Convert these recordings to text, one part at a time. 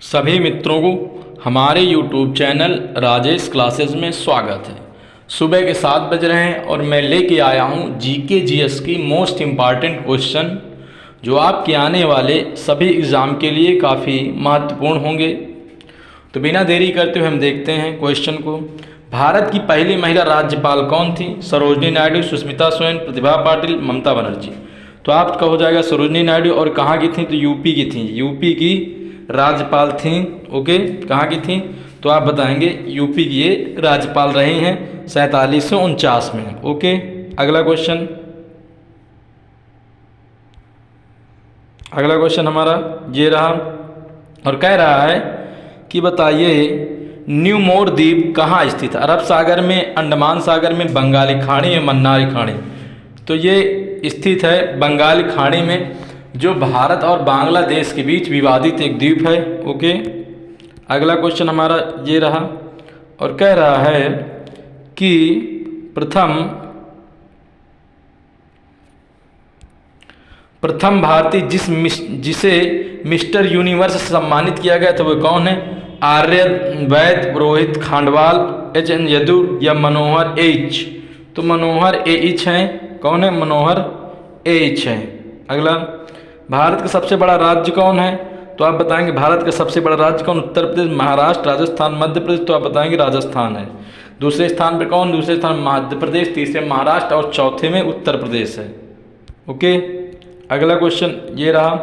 सभी मित्रों को हमारे YouTube चैनल राजेश क्लासेस में स्वागत है। सुबह के 7 बज रहे हैं और मैं लेके आया हूँ जीके जीएस की मोस्ट इम्पॉर्टेंट क्वेश्चन जो आपके आने वाले सभी एग्ज़ाम के लिए काफ़ी महत्वपूर्ण होंगे। तो बिना देरी करते हुए हम देखते हैं क्वेश्चन को। भारत की पहली महिला राज्यपाल कौन थी? सरोजनी नायडू, सुष्मिता स्वयं, प्रतिभा पाटिल, ममता बनर्जी। तो आपका हो जाएगा सरोजनी नायडू। और कहाँ की थी? तो यूपी की थी, यूपी की राज्यपाल थी। ओके, कहाँ की थी? तो आप बताएंगे यूपी की ये राज्यपाल रही हैं 4749 में। ओके, अगला क्वेश्चन हमारा ये रहा और कह रहा है कि बताइए न्यू मोर द्वीप कहाँ स्थित है? अरब सागर में, अंडमान सागर में, बंगाली खाड़ी में, मन्नारी खाड़ी। तो ये स्थित है बंगाली खाड़ी में, जो भारत और बांग्लादेश के बीच विवादित एक द्वीप है। ओके, अगला क्वेश्चन हमारा ये रहा और कह रहा है कि प्रथम भारतीय जिसे मिस्टर यूनिवर्स से सम्मानित किया गया था वो कौन है? आर्यवैद, रोहित खांडवाल, एच.एन. यदु या मनोहर एच। तो मनोहर एच हैं। कौन है? मनोहर एच हैं। अगला, भारत का सबसे बड़ा राज्य कौन है? तो आप बताएंगे भारत का सबसे बड़ा राज्य कौन? उत्तर प्रदेश, महाराष्ट्र, राजस्थान, मध्य प्रदेश। तो आप बताएंगे राजस्थान है। दूसरे स्थान पे कौन? दूसरे स्थान मध्य प्रदेश, तीसरे महाराष्ट्र और चौथे में उत्तर प्रदेश है। ओके, अगला क्वेश्चन ये रहा।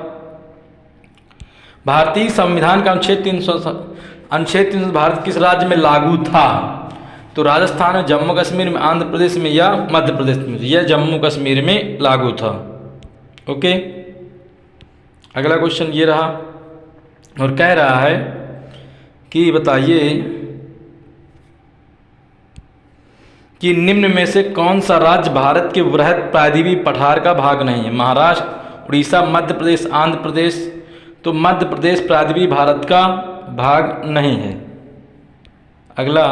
भारतीय संविधान का अनुच्छेद 300 भारत किस राज्य में लागू था? तो राजस्थान में, जम्मू कश्मीर में, आंध्र प्रदेश में या मध्य प्रदेश में? यह जम्मू कश्मीर में लागू था। ओके, अगला क्वेश्चन ये रहा और कह रहा है कि बताइए कि निम्न में से कौन सा राज्य भारत के वृहद प्रायद्वीपीय पठार का भाग नहीं है? महाराष्ट्र, उड़ीसा, मध्य प्रदेश, आंध्र प्रदेश। तो मध्य प्रदेश प्रायद्वीपीय भारत का भाग नहीं है। अगला,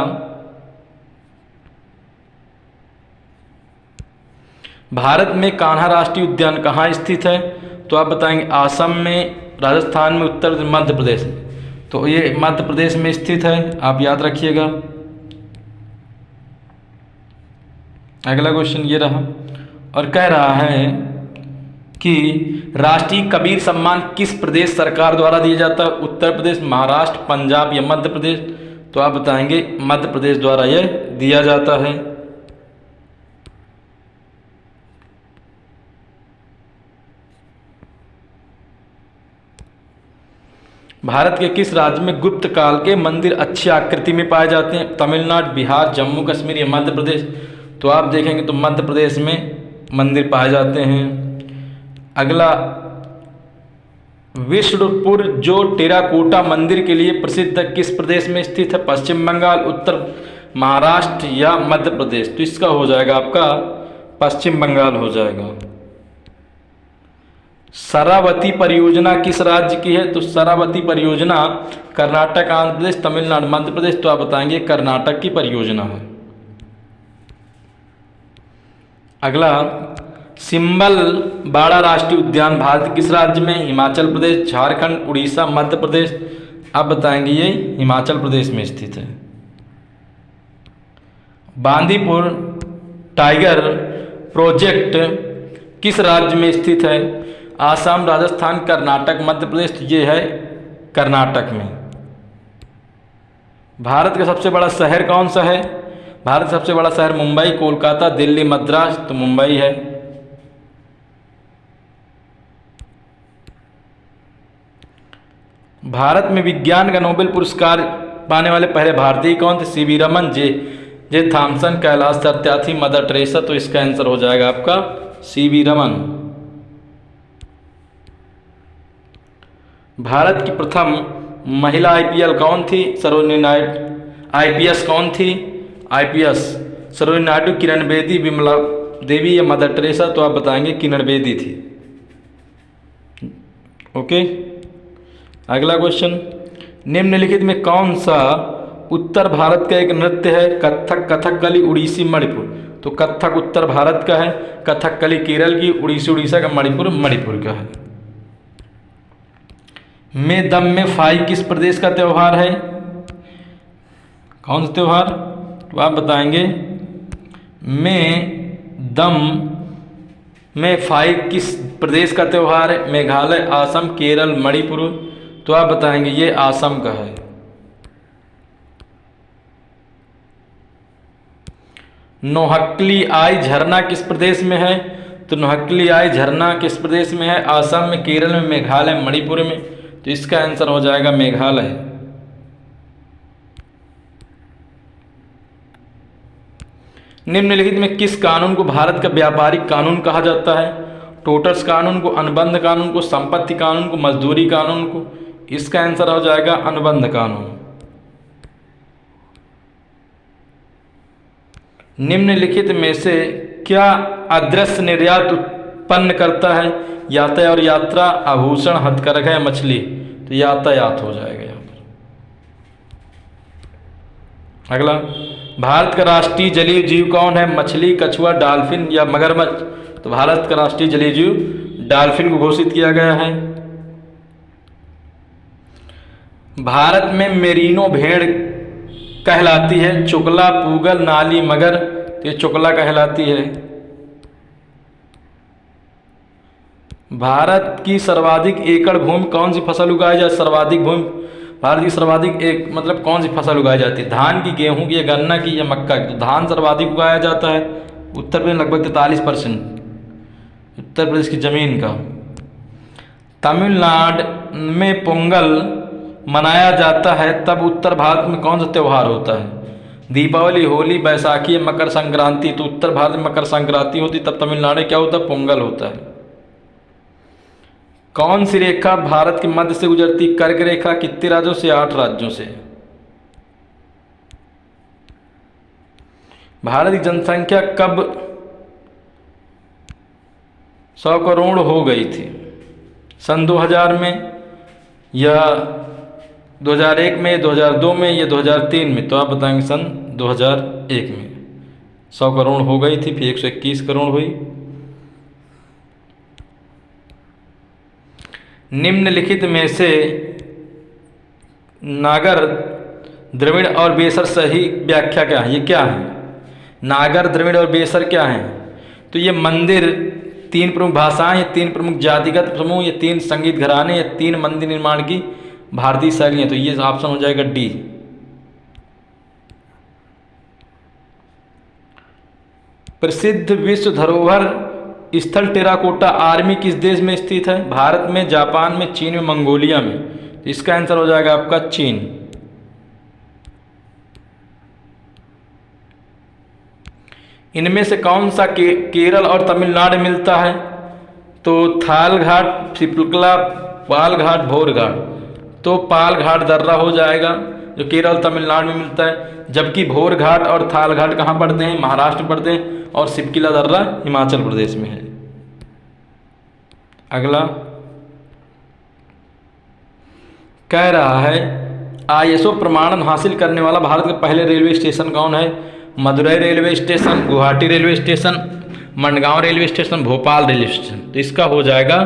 भारत में कान्हा राष्ट्रीय उद्यान कहाँ स्थित है? तो आप बताएंगे असम में, राजस्थान में, उत्तर प्रदेश, मध्य प्रदेश। तो ये मध्य प्रदेश में स्थित है, आप याद रखिएगा। अगला क्वेश्चन ये रहा और कह रहा है कि राष्ट्रीय कबीर सम्मान किस प्रदेश सरकार द्वारा दिया जाता है? उत्तर प्रदेश, महाराष्ट्र, पंजाब या मध्य प्रदेश। तो आप बताएंगे मध्य प्रदेश द्वारा यह दिया जाता है। भारत के किस राज्य में गुप्त काल के मंदिर अच्छी आकृति में पाए जाते हैं? तमिलनाडु, बिहार, जम्मू कश्मीर या मध्य प्रदेश। तो आप देखेंगे तो मध्य प्रदेश में मंदिर पाए जाते हैं। अगला, विष्णुपुर जो टेराकोटा मंदिर के लिए प्रसिद्ध है किस प्रदेश में स्थित है? पश्चिम बंगाल, उत्तर महाराष्ट्र या मध्य प्रदेश। तो इसका हो जाएगा आपका पश्चिम बंगाल हो जाएगा। शरावती परियोजना किस राज्य की है? तो शरावती परियोजना कर्नाटक, आंध्र प्रदेश, तमिलनाडु, मध्य प्रदेश। तो आप बताएंगे कर्नाटक की परियोजना है। अगला, सिंबल बाड़ा राष्ट्रीय उद्यान भारत किस राज्य में? हिमाचल प्रदेश, झारखंड, उड़ीसा, मध्य प्रदेश। आप बताएंगे ये हिमाचल प्रदेश में स्थित है। बांदीपुर टाइगर प्रोजेक्ट किस राज्य में स्थित है? आसाम, राजस्थान, कर्नाटक, मध्य प्रदेश। तो ये है कर्नाटक में। भारत का सबसे बड़ा शहर कौन सा है? भारत का सबसे बड़ा शहर मुंबई, कोलकाता, दिल्ली, मद्रास। तो मुंबई है। भारत में विज्ञान का नोबेल पुरस्कार पाने वाले पहले भारतीय कौन थे? CV Raman, J Thomson, Kailash Satyarthi, mother Teresa. तो इसका आंसर हो जाएगा आपका सीवी रमन। भारत की प्रथम महिला आईपीएल कौन थी? सरोजनी नायडू। आईपीएस कौन थी? आईपीएस सरोजनी नायडू, किरण बेदी, विमला देवी या मदर टेरेसा। तो आप बताएंगे किरण बेदी थी। ओके, अगला क्वेश्चन, निम्नलिखित में कौन सा उत्तर भारत का एक नृत्य है? कथक, कथकली, उड़ीसी, मणिपुर। तो कथक उत्तर भारत का है, कथकली केरल की, उड़ीसी उड़ीसा का, मणिपुर मणिपुर का है। में दम में फाई किस प्रदेश का त्यौहार है? कौन सा त्यौहार? तो आप बताएंगे में दम में फाई किस प्रदेश का त्यौहार है? मेघालय, असम, केरल, मणिपुर। तो आप बताएंगे ये असम का है। नोहक्ली आई झरना किस प्रदेश में है? तो नोहक्ली आई झरना किस प्रदेश में है? असम में, केरल में, मेघालय, मणिपुर में। तो इसका आंसर हो जाएगा मेघालय। निम्नलिखित में किस कानून को भारत का व्यापारिक कानून कहा जाता है? टोटर्स कानून को, अनुबंध कानून को, संपत्ति कानून को, मजदूरी कानून को। इसका आंसर हो जाएगा अनुबंध कानून। निम्नलिखित में से क्या अदृश्य निर्यात उत्पन्न करता है? यातायात और यात्रा, आभूषण, हथकरघा या मछली। तो यातायात हो जाएगा यहाँ पर। अगला, भारत का राष्ट्रीय जलीय जीव कौन है? मछली, कछुआ, डॉल्फिन या मगरमच्छ। तो भारत का राष्ट्रीय जलीय जीव डॉल्फिन को घोषित किया गया है। भारत में मेरिनो भेड़ कहलाती है? चुकला, पूगल, नाली, मगर। तो ये चुकला कहलाती है। भारत की सर्वाधिक एकड़ भूमि कौन सी फसल उगाई जाए? सर्वाधिक भूमि भारत की सर्वाधिक एक मतलब कौन सी फसल उगाई जाती है? धान की, गेहूं की या गन्ना की या मक्का की? तो धान सर्वाधिक उगाया जाता है उत्तर प्रदेश, लगभग 43% उत्तर प्रदेश की जमीन का। तमिलनाडु में पोंगल मनाया जाता है तब उत्तर भारत में कौन सा त्यौहार होता है? दीपावली, होली, बैसाखी, मकर संक्रांति। तो उत्तर भारत में मकर संक्रांति होती, तब तमिलनाडु क्या होता है? पोंगल होता है। कौन सी रेखा भारत के मध्य से गुजरती? कर्क रेखा। कितने राज्यों से? 8 राज्यों से। भारत की जनसंख्या कब 100 करोड़ हो गई थी? सन 2000 में या 2001 में, 2002 में या 2003 में? तो आप बताएंगे सन 2001 में 100 करोड़ हो गई थी, फिर 121 करोड़ हुई। निम्नलिखित में से नागर, द्रविड़ और बेसर सही व्याख्या क्या है? ये क्या है? नागर, द्रविड़ और बेसर क्या है? तो ये मंदिर, 3 प्रमुख भाषाएं, ये 3 प्रमुख जातिगत समूह, ये 3 संगीत घराने, ये 3 मंदिर निर्माण की भारतीय शैलियाँ। तो ये ऑप्शन हो जाएगा डी। प्रसिद्ध विश्व धरोहर स्थल टेराकोटा आर्मी किस देश में स्थित है? भारत में, जापान में, चीन में, मंगोलिया में। तो इसका आंसर हो जाएगा आपका चीन। इनमें से कौन सा केरल और तमिलनाडु मिलता है? तो थाल घाट, सिपलकला, पाल घाट, भोर घाट। तो पाल घाट दर्रा हो जाएगा जो केरल तमिलनाडु में मिलता है, जबकि भोर घाट और थाल घाट कहाँ पड़ते हैं? महाराष्ट्र में पड़ते हैं, और सिपकिला दर्रा हिमाचल प्रदेश में है। अगला कह रहा है ISO प्रमाणन हासिल करने वाला भारत के पहले रेलवे स्टेशन कौन है? Madurai railway station, Guwahati railway station, Madgaon railway station, Bhopal railway station. तो इसका हो जाएगा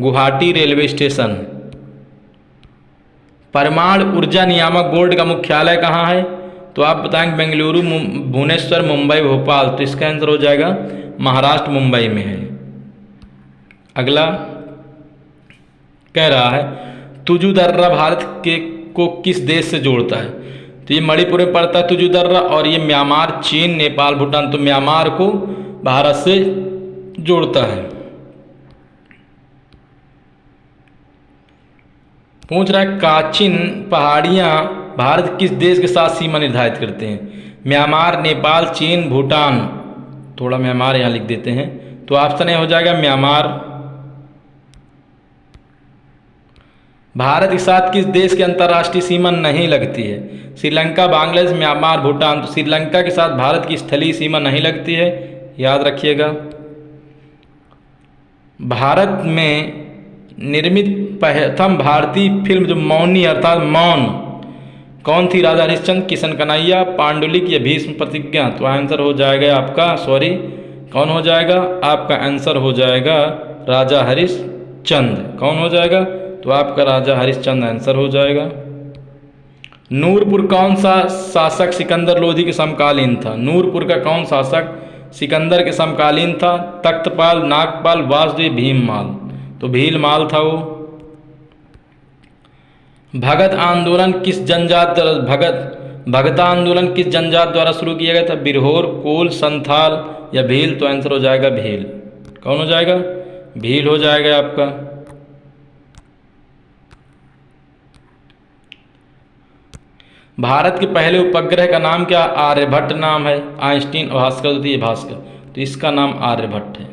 गुवाहाटी रेलवे स्टेशन। परमाणु ऊर्जा नियामक बोर्ड का मुख्यालय कहाँ है? तो आप बताएंगे बेंगलुरु, भुवनेश्वर, मुंबई, भोपाल। तो इसका आंसर हो जाएगा महाराष्ट्र, मुंबई में है। अगला कह रहा है तुजु दर्रा भारत के को किस देश से जोड़ता है? तो ये मणिपुर में पड़ता है तुजु दर्रा, और ये म्यांमार, चीन, नेपाल, भूटान। तो म्यांमार को भारत से जोड़ता है। पूछ रहा है काचिन पहाड़ियाँ भारत किस देश के साथ सीमा निर्धारित करते हैं? म्यांमार, नेपाल, चीन, भूटान। थोड़ा म्यांमार यहाँ लिख देते हैं। तो ऑप्शन ए हो जाएगा म्यांमार। भारत के साथ किस देश की अंतर्राष्ट्रीय सीमा नहीं लगती है? श्रीलंका, बांग्लादेश, म्यांमार, भूटान। तो श्रीलंका के साथ भारत की स्थलीय सीमा नहीं लगती है, याद रखिएगा। भारत में निर्मित प्रथम भारतीय फिल्म जो मौनी अर्थात मौन कौन थी? राजा हरिश्चंद्र, किशन कन्हैया, पांडुलिक या भीष्म प्रतिज्ञा। तो आंसर हो जाएगा आपका कौन हो जाएगा? आपका आंसर हो जाएगा राजा हरिश्चंद्र। कौन हो जाएगा? तो आपका राजा हरिश्चंद्र आंसर हो जाएगा। नूरपुर कौन सा शासक सिकंदर लोधी के समकालीन था? नूरपुर का कौन शासक सिकंदर के समकालीन था? तख्तपाल, नागपाल, वासुदेव, भीममाल। तो भीलमाल था वो। भगत आंदोलन किस जनजाति द्वारा भगता आंदोलन किस जनजाति द्वारा शुरू किया गया था? बिरहोर, कोल, संथाल या भील? तो आंसर हो जाएगा भील। कौन हो जाएगा? भील हो जाएगा आपका। भारत के पहले उपग्रह का नाम क्या? आर्यभट्ट नाम है। आइंस्टीन, भास्कर, द्वितीय भास्कर, तो इसका नाम आर्यभट्ट है।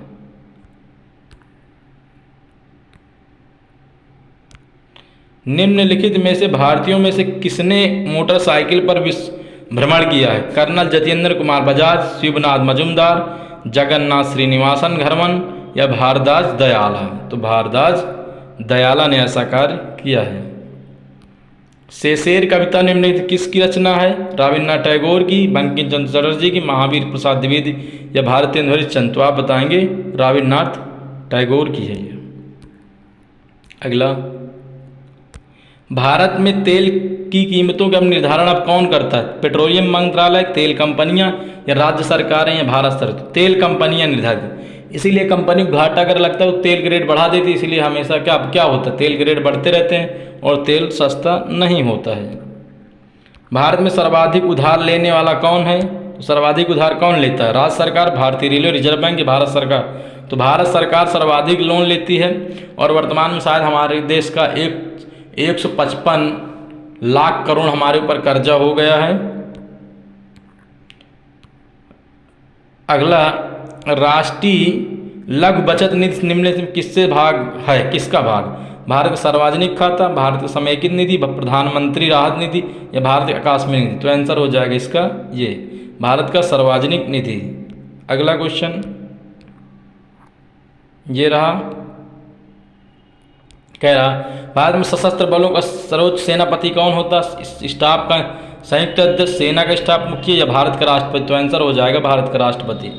निम्नलिखित में से भारतीयों में से किसने मोटरसाइकिल पर विश्व भ्रमण किया है? कर्नल जतिन्द्र कुमार बजाज, शिवनाथ मजुमदार, जगन्नाथ श्रीनिवासन घरमन या भारदास दयाला? तो भारदास दयाला ने ऐसा कार्य किया है। शेषेर कविता निम्नलिखित किसकी रचना है? रविन्द्रनाथ टैगोर की, बंकिम चंद्र चटर्जी की, महावीर प्रसाद द्विवेदी या भारतेंदु हरिश्चंद्र? तो आप बताएंगे रविन्द्रनाथ टैगोर की है ये। अगला, भारत में तेल की कीमतों का निर्धारण अब कौन करता है? पेट्रोलियम मंत्रालय, तेल कंपनियां या राज्य सरकारें या भारत सरकार? तेल कंपनियां निर्धारित। इसीलिए कंपनी को घाटा अगर लगता है तो तेल के रेट बढ़ा देती है। इसीलिए हमेशा क्या होता है? तेल के रेट बढ़ते रहते हैं और तेल सस्ता नहीं होता है। भारत में सर्वाधिक उधार लेने वाला कौन है? तो सर्वाधिक उधार कौन लेता है? राज्य सरकार, भारतीय रेलवे, रिजर्व बैंक या भारत सरकार? तो भारत सरकार सर्वाधिक लोन लेती है और वर्तमान में शायद हमारे देश का 155 लाख करोड़ हमारे ऊपर कर्जा हो गया है। अगला, राष्ट्रीय लघु बचत निधि निम्नलिखित में किससे भाग है? किसका भाग? भारत का सार्वजनिक खाता, भारत का समेकित निधि, प्रधानमंत्री राहत निधि या भारत का आकस्मिक निधि? तो आंसर हो जाएगा इसका ये भारत का सार्वजनिक निधि। अगला क्वेश्चन ये रहा, कह रहा भारत में सशस्त्र बलों का सर्वोच्च सेनापति कौन होता? स्टाफ का संयुक्त अध्यक्ष, सेना का स्टाफ मुख्य या भारत का राष्ट्रपति? तो आंसर हो जाएगा भारत का राष्ट्रपति।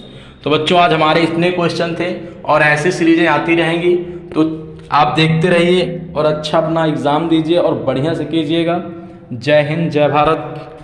तो बच्चों आज हमारे इतने क्वेश्चन थे और ऐसी सीरीजें आती रहेंगी, तो आप देखते रहिए और अच्छा अपना एग्ज़ाम दीजिए और बढ़िया से कीजिएगा। जय हिंद, जय भारत।